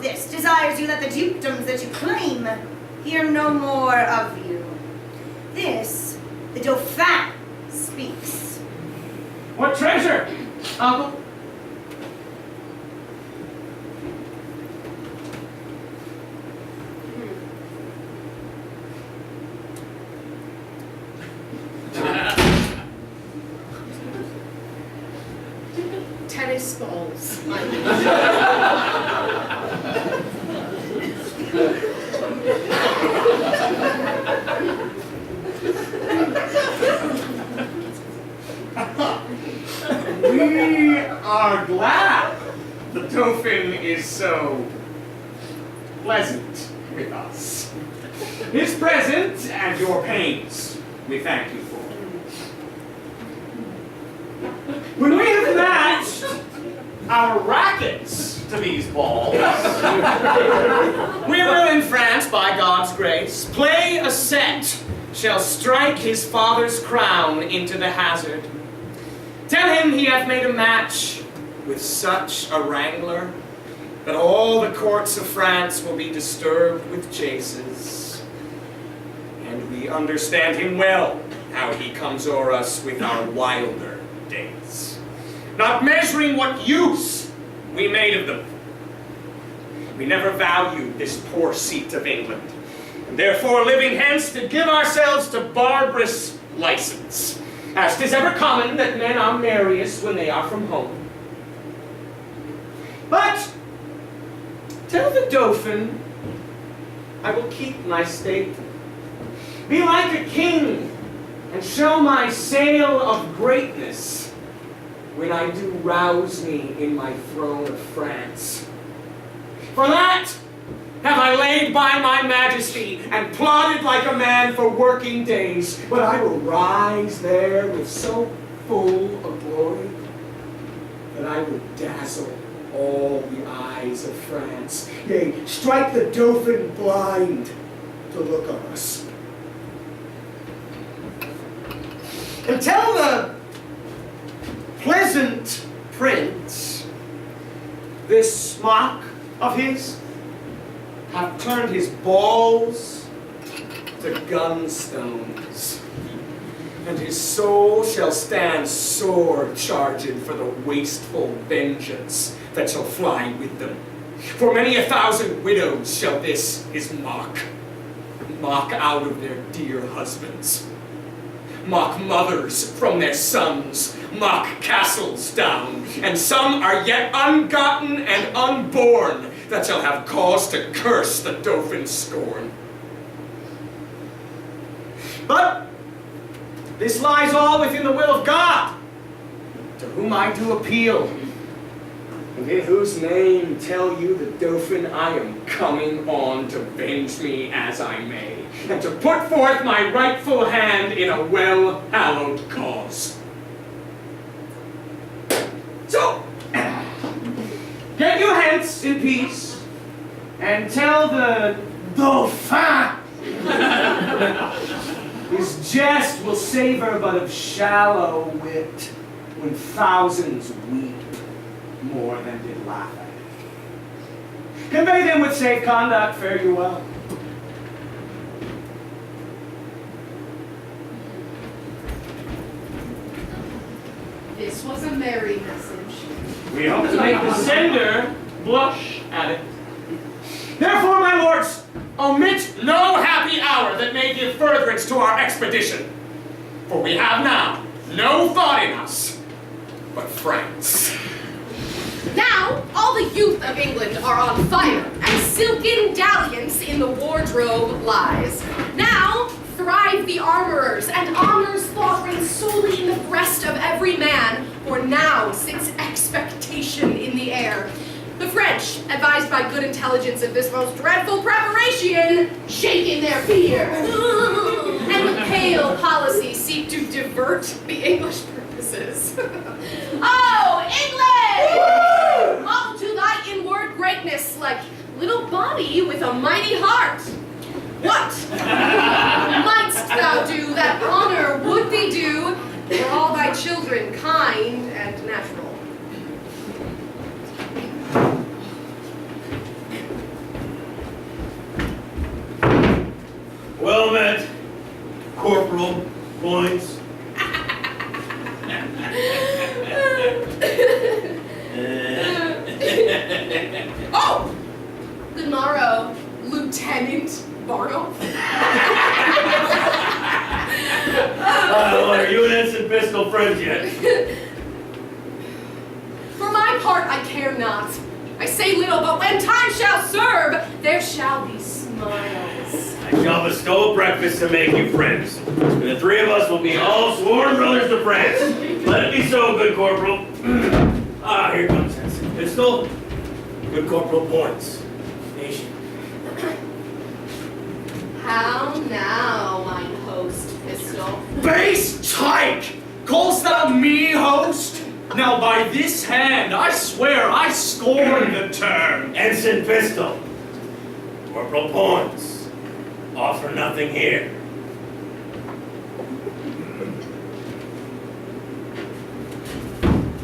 of this desires you that the dukedoms that you claim hear no more of you. This, the Dauphin speaks. What treasure, uncle? Tennis balls. We are glad the Dauphin is so pleasant with us. His present and your pains we thank you for. When we have matched our rackets to these balls, we will in France, by God's grace, play a set shall strike his father's crown into the hazard. Tell him he hath made a match with such a wrangler that all the courts of France will be disturbed with chases. And we understand him well, how he comes o'er us with our wilder days, not measuring what use we made of them. We never valued this poor seat of England, and therefore living hence to give ourselves to barbarous license, as 'tis ever common that men are merriest when they are from home. But tell the Dauphin I will keep my state, be like a king, and show my sail of greatness when I do rouse me in my throne of France. For that have I laid by my majesty and plodded like a man for working days, but I will rise there with so full a glory that I will dazzle all the eyes of France, yea, strike the Dauphin blind to look on us. And tell the pleasant prince this smock of his hath turned his balls to gunstones, and his soul shall stand sword charged for the wasteful vengeance that shall fly with them. For many 1,000 widows shall this his mock out of their dear husbands, mock mothers from their sons, mock castles down, and some are yet ungotten and unborn that shall have cause to curse the Dauphin's scorn. But this lies all within the will of God, to whom I do appeal, and in whose name tell you the Dauphin I am coming on to venge me as I may, and to put forth my rightful hand in a well-hallowed cause. So, get you hence in peace, and tell the Dauphin his jest will savor but of shallow wit, when thousands weep more than did laugh at it. Convey them with safe conduct, fare you well. This was a merry message. We hope to make the sender blush at it. Therefore, my lords, omit no happy hour that may give furtherance to our expedition. For we have now no thought in us but France. Now, all the youth of England are on fire, and silken dalliance in the wardrobe lies. Now, thrive the armorers, and honor's thought reigns solely in the breast of every man, for now sits expectation in the air. The French, advised by good intelligence of this most dreadful preparation, shake in their fear, and with pale policy seek to divert the English purposes. Oh, England! Model to thy inward greatness, like little body with a mighty heart. What mightst thou do that honor would thee do for all thy children kind and natural? Corporal Points. Oh! Good morrow, Lieutenant Bartle. Are you and Ensign Pistol friends yet? For my part, I care not. I say little, but when time shall serve, there shall be smiles. I shall bestow a breakfast to make you friends. And the three of us will be all sworn brothers to France. Let it be so, good Corporal. Here comes Ensign Pistol. Good Corporal Points. Nation. How now, mine host, Pistol? Base tyke! Call'st thou me host? Now by this hand, I swear I scorn the term. Ensign Pistol. Corporal Points. Offer nothing here.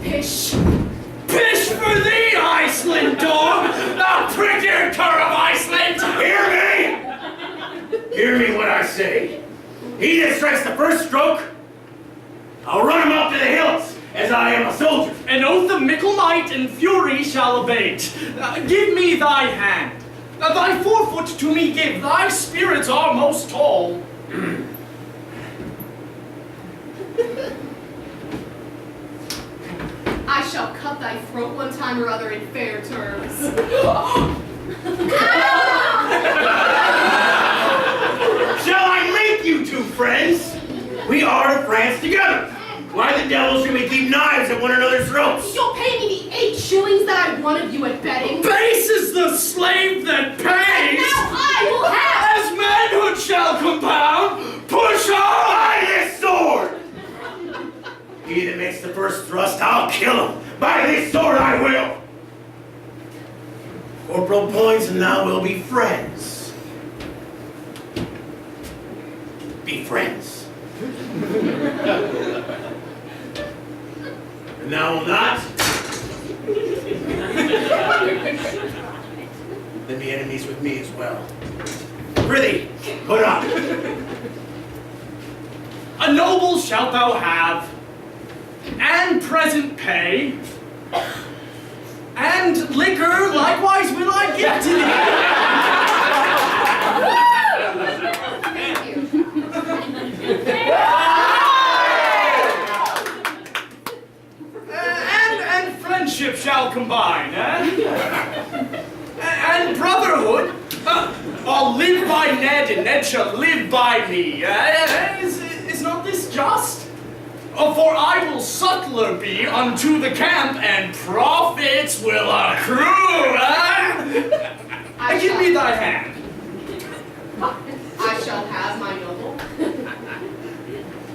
Pish. Pish for thee, Iceland dog! Thou prettier cur of Iceland! Hear me! Hear me what I say. He that strikes the first stroke, I'll run him up to the hills, as I am a soldier. An oath of mickle might and fury shall abate. Give me thy hand. Thy forefoot to me give, thy spirits are most tall. I shall cut thy throat one time or other in fair terms. Shall I make you two friends? We are to France together. Why the devil should we keep knives at one another's throats? You'll pay me the 8 shillings that I won of you at betting. Base is the slave that pays. Now I will have. As manhood shall compound, push on! By this sword! He that makes the first thrust, I'll kill him. By this sword I will. Corporal Points and thou will be friends. Be friends. And thou will not? Then be enemies with me as well. Prithee, put up. A noble shalt thou have, and present pay, and liquor likewise will I give to thee. And friendship shall combine, and brotherhood. I'll live by Ned, and Ned shall live by me. Is not this just? For I will sutler be unto the camp, and profits will accrue. Give me thy hand. I shall have my noble.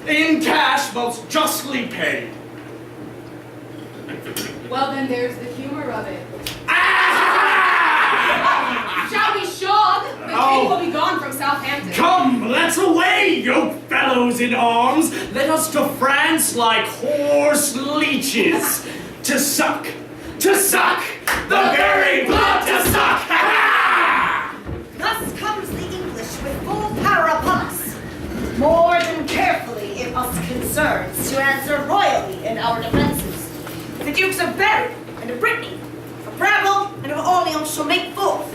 In cash, most justly paid. Well, then there's the humor of it. Ah! Shall we shog? The king will be gone from Southampton. Come, let's away, yoke fellows in arms. Let us to France like horse leeches. To suck, the very blood to suck. Thus comes the English with full power upon us. More than carefully in us concerns to answer royally in our defenses. The Dukes of Berry and of Brittany, of Brabant and of Orleans shall make forth.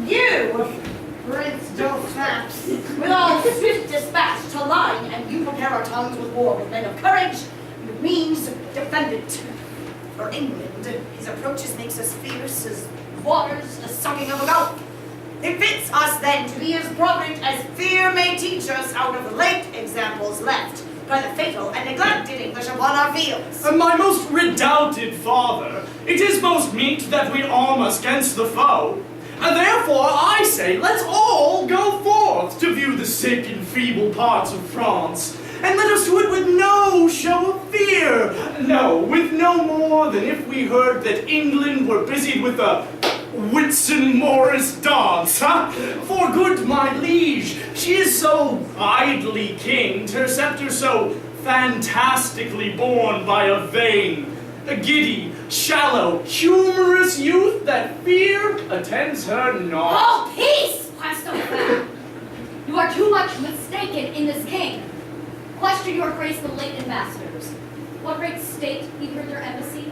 You, Prince Dauphin, with all swift dispatch to line, and you prepare our tongues with war with men of courage and with means defendant. For England, his approaches makes us fierce as waters, the sucking of a gulf. It fits us then to be as prudent as fear may teach us out of the late examples left by the fatal and neglected English upon our fields. My most redoubted father, it is most meet that we arm us against the foe. And therefore I say, let's all go forth to view the sick and feeble parts of France, and let us do it with no show of fear. No, with no more than if we heard that England were busied with a Whitsun Morris dance, huh? For good my liege, she is so idly kinged, her scepter so fantastically borne by a vain, a giddy, shallow, humorous youth that fear attends her not. Oh, peace, Prince Dauphin! You are too much mistaken in this king. Question your grace the late ambassadors. What great state he heard their embassy?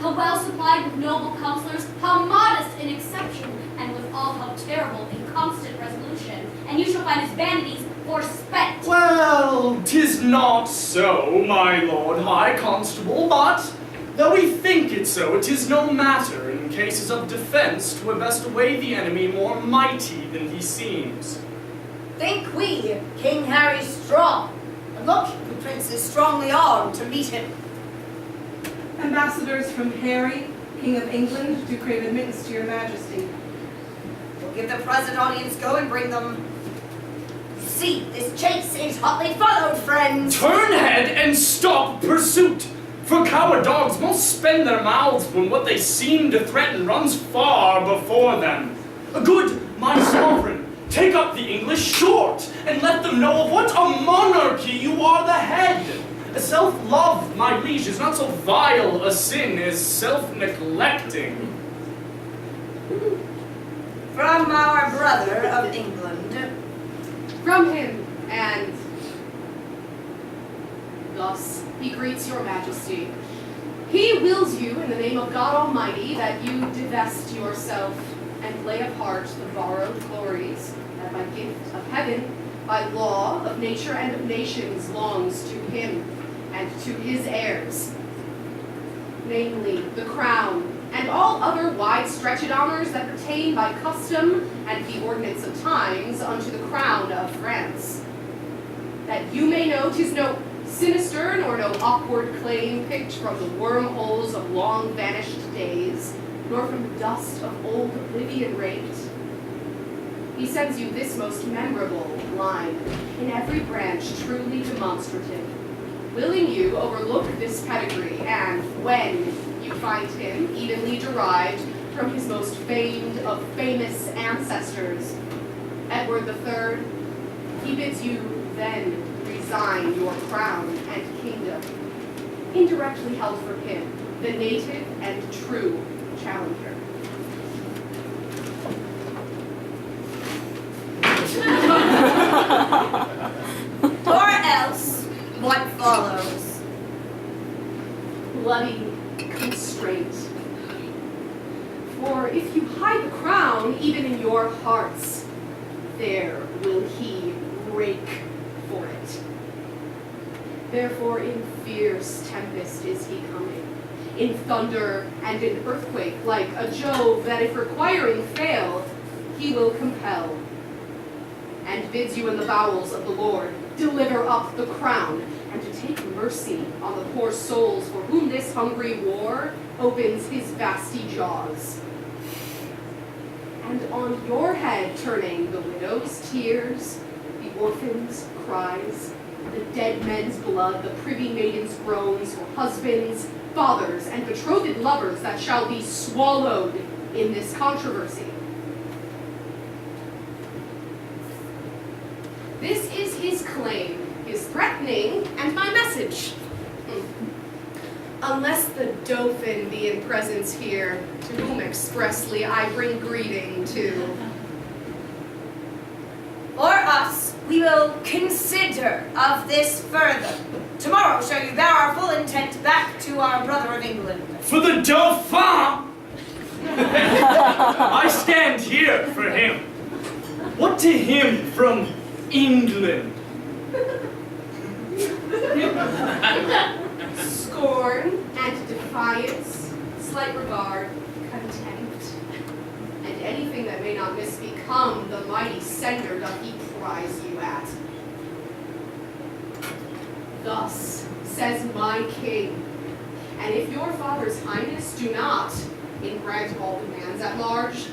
How well supplied with noble counselors, how modest in exception, and withal how terrible in constant resolution. And you shall find his vanities forspent. Well, 'tis not so, my lord high constable, but though we think it so, it is no matter. In cases of defense, 'twere best away the enemy more mighty than he seems. Think we, King Harry strong. And look, the prince is strongly armed to meet him. Ambassadors from Harry, King of England, do crave admittance to your majesty. We'll give the present audience go and bring them. See, this chase is hotly followed, friends. Turn head and stop pursuit! For coward dogs most spend their mouths when what they seem to threaten runs far before them. Good, my sovereign, take up the English short, and let them know of what a monarchy you are the head. Self-love, my liege, is not so vile a sin as self-neglecting. From our brother of England. From him, and thus he greets your majesty. He wills you in the name of God Almighty that you divest yourself and lay apart the borrowed glories that by gift of heaven, by law of nature and of nations longs to him and to his heirs, namely the crown and all other wide-stretched honors that pertain by custom and the ordinance of times unto the crown of France. That you may know 'tis no sinister nor no awkward claim picked from the wormholes of long-vanished days, nor from the dust of old oblivion raked. He sends you this most memorable line, in every branch truly demonstrative, willing you overlook this pedigree, and when you find him evenly derived from his most famed of famous ancestors, Edward III, he bids you then resign your crown and kingdom, indirectly held from him, the native and true challenger. Or else, what follows? Bloody constraint. For if you hide the crown even in your hearts, there will he break for it. Therefore in fierce tempest is he coming, in thunder and in earthquake, like a Jove that if requiring fail, he will compel, and bids you in the bowels of the Lord deliver up the crown, and to take mercy on the poor souls for whom this hungry war opens his vasty jaws. And on your head turning the widow's tears, the orphan's cries, the dead men's blood, the privy maiden's groans for husbands, fathers, and betrothed lovers that shall be swallowed in this controversy. This is his claim, his threatening, and my message. Unless the Dauphin be in presence here, to whom expressly I bring greeting to. For us, we will consider of this further. Tomorrow shall you bear our full intent back to our brother of England. For the Dauphin! I stand here for him. What to him from England? Scorn and defiance, slight regard, contempt, and anything that may not misbecome the mighty sender doth he prize you at. Thus says my king, and if your father's highness do not, in grant all demands at large,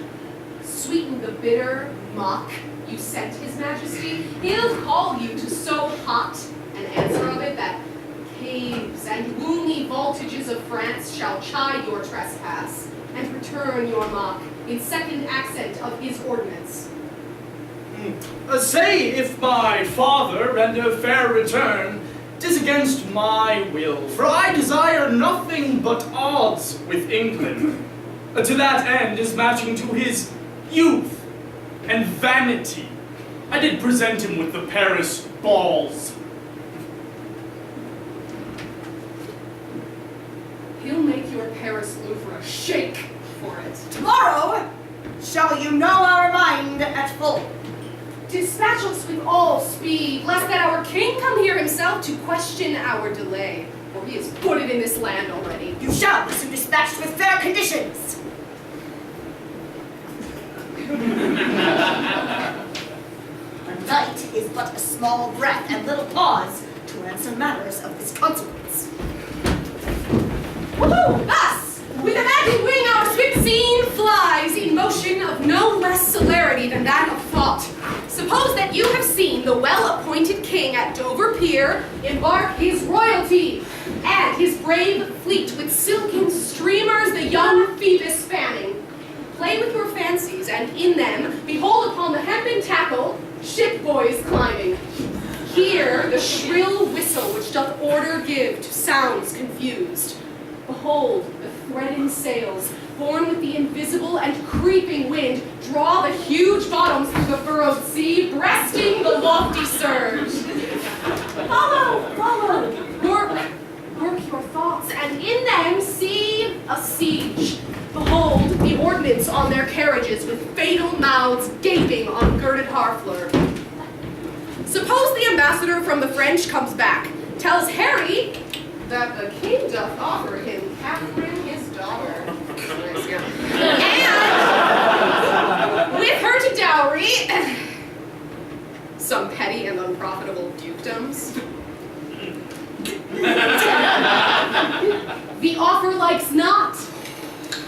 sweeten the bitter mock you sent his majesty, he'll call you to so hot an answer of it that caves and gloomy voltages of France shall chide your trespass, and return your mock in second accent of his ordinance. Say if my father render fair return, 'tis against my will, for I desire nothing but odds with England. To that end is matching to his youth and vanity. I did present him with the Paris balls. your Paris Louvre shake for it. Tomorrow shall you know our mind at full. Dispatch us with all speed, lest that our king come here himself to question our delay, for he is footed in this land already. You shall be soon dispatched with fair conditions. A night is but a small breath and little pause to answer matters of this consequence. Woohoo! Thus, with a magic wing our swift scene flies in motion of no less celerity than that of thought. Suppose that you have seen the well-appointed king at Dover Pier embark his royalty and his brave fleet with silken streamers the young Phoebus spanning. Play with your fancies, and in them behold upon the hempen tackle ship boys climbing. Hear the shrill whistle which doth order give to sounds confused. Behold the threading sails, borne with the invisible and creeping wind, draw the huge bottoms through the furrowed sea, breasting the lofty surge. Follow, follow, work your thoughts, and in them see a siege. Behold the ordnance on their carriages, with fatal mouths gaping on girded Harfleur. Suppose the ambassador from the French comes back, tells Harry that the king doth offer him Catherine his daughter. And with her to dowry some petty and unprofitable dukedoms. The offer likes not,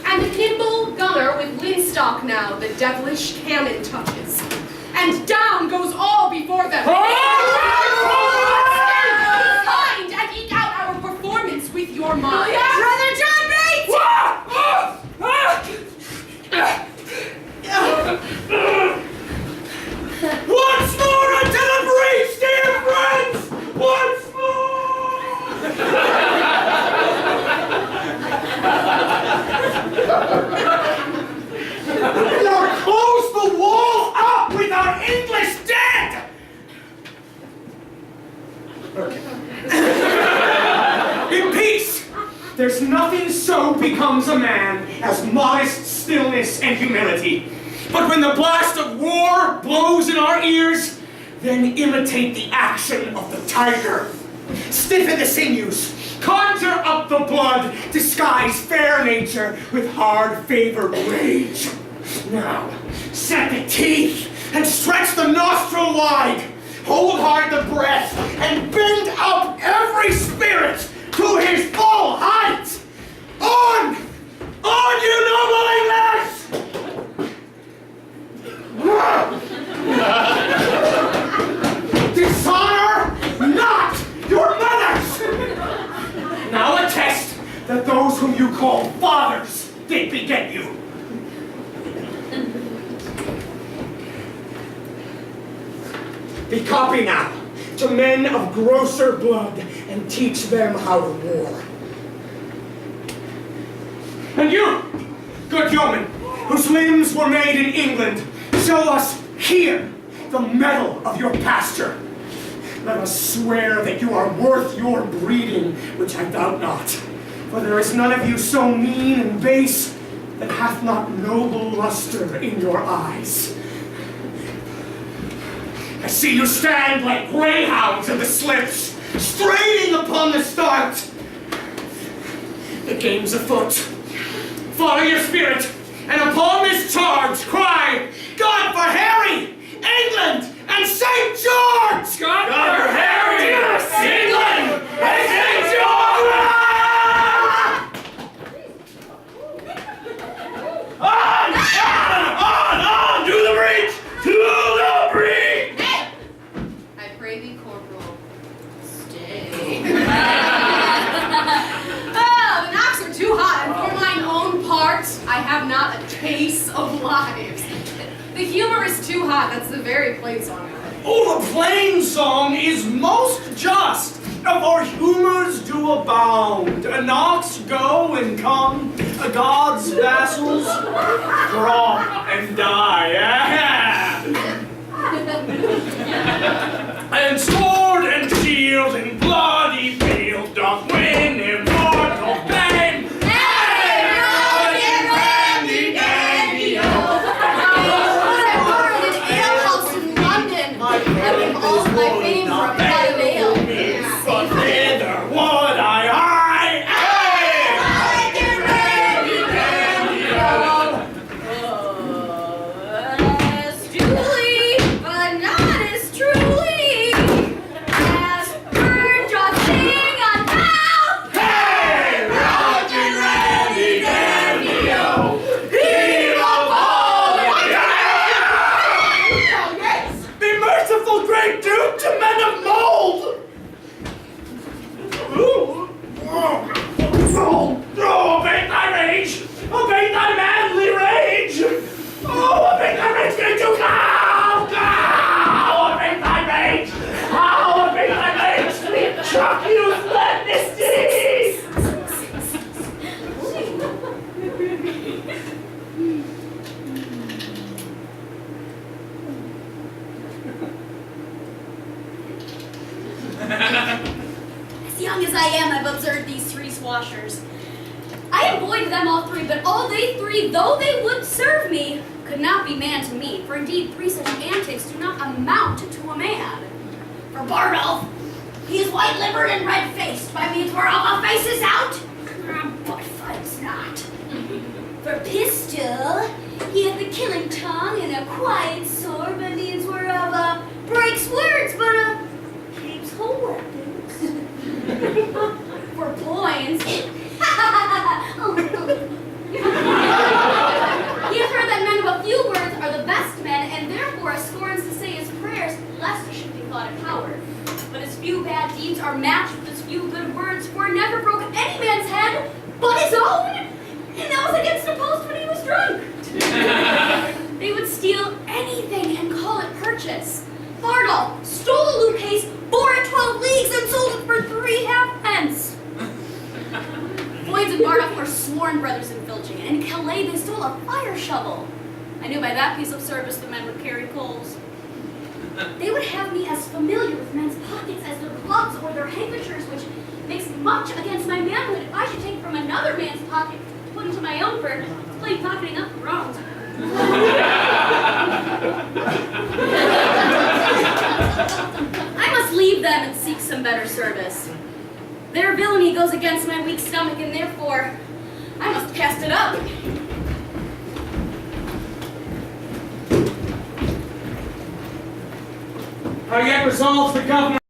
and the nimble gunner with linstock now the devilish cannon touches, and down goes all before them. Find and eke out our performance with your mind. Brother John Bates! Once more into the breach, dear friends! Once more! Or close the wall up with our English dead! In peace, there's nothing so becomes a man as modest stillness and humility. But when the blast of war blows in our ears, then imitate the action of the tiger. Stiffen the sinews, conjure up the blood, disguise fair nature with hard-favored rage. Now, set the teeth and stretch the nostril wide. Hold hard the breath and bend up every spirit to his full height. On! On, you noble English! Dishonor not your mothers! Now attest that those whom you call fathers did beget you. Be copy now to men of grosser blood and teach them how to war. And you, good yeoman, whose limbs were made in England, show us here the mettle of your pasture. Let us swear that you are worth your breeding, which I doubt not. For there is none of you so mean and base that hath not noble luster in your eyes. I see you stand like greyhounds in the slips, straining upon the start. The game's afoot. Follow your spirit, and upon this charge cry, God for Harry, England, and St. George! God for Harry, England, and St. George! On, to the breach, to the breach! Hey! I pray thee, Corporal, stay. Oh, the knocks are too hot, and for mine own part, I have not a case of lives. The humor is too hot, that's the very plain song of it. Oh, the plain song is most just. For humors do abound. Knocks go and come. God's vassals drop and die. And sword and shield and bloody field doth win immortal fame. I am, I've observed these three swashers. I avoid them all three, but all they three, though they would serve me, could not be man to me. For indeed, three such antics do not amount to a man. For Bardolph, he is white-livered and red-faced, by means whereof a face is out, but fights not. For Pistol, he hath the killing tongue and a quiet sword, by means whereof breaks words, but keeps whole weapons. For Poins, he hath heard that men of a few words are the best men, and therefore scorns to say his prayers, lest he should be thought a coward. But his few bad deeds are matched with his few good words, for he never broke any man's head but his own, and that was against a post when he was drunk. They would steal anything and call it purchase. Bardolph stole a lute case, bore it 12 leagues, and sold it for 3 halfpence. Boyds and Bardolph were sworn brothers in filching, and in Calais they stole a fire shovel. I knew by that piece of service the men would carry coals. They would have me as familiar with men's pockets as their gloves or their handkerchiefs, which makes much against my manhood if I should take from another man's pocket to put into my own for plain pocketing up wrongs. I must leave them and seek some better service. Their villainy goes against my weak stomach, and therefore I must cast it up. Are yet resolved the governor